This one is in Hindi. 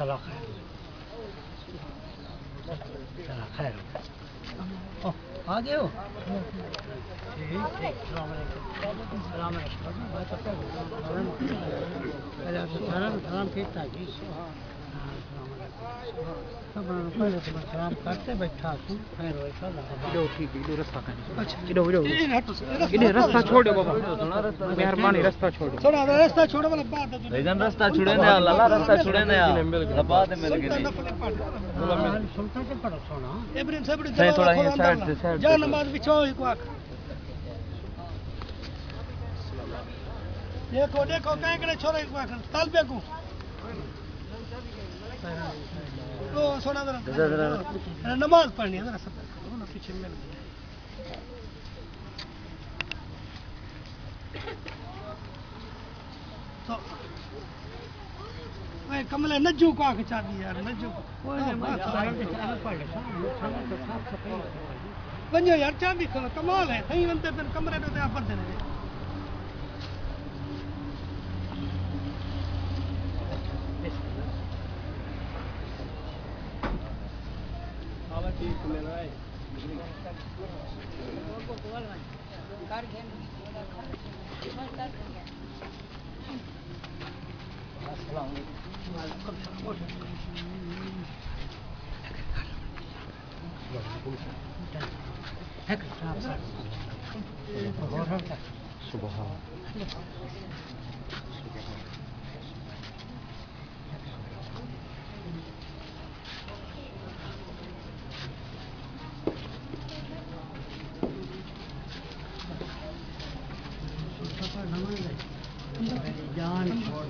चलो खैर, चलो खैर। ओ, आ गए हो? ठीक ठीक। सलाम अलैकुम। सलाम अलैकुम। पहले आपसे सलाम किया जी। पहले तो मैं सलाम करते बैठा हूँ। खैर वैसा इधर ठीक इधर रास्ता का। अच्छा इधर इधर रास्ता छोड़ो बाबा, मेहरबानी रास्ता छोड़ो। थोड़ा रास्ता छोड़ो वाला बात है। लेकिन रास्ता छुड़े ना अल्लाह, रास्ता छुड़े ना यार, बाद में मिल गई। सुनता के पढ़ो सोना। इब्राहिम साहब सही थोड़ा ये साइड से साइड जा नमाज बिछाओ एक वक्त। देखो देखो कहीं करे छोरे एक वक्त तालबे को तो सोना जरा नमाज पढ़नी है जरा सब ना पीछे मिल गया तो ओए कमले नज्जू को आके चाबी यार नज्जू वञो यार चाबी खोलो कमाल है सही वंदे तन कमरे में आप बंद ने जान छोड़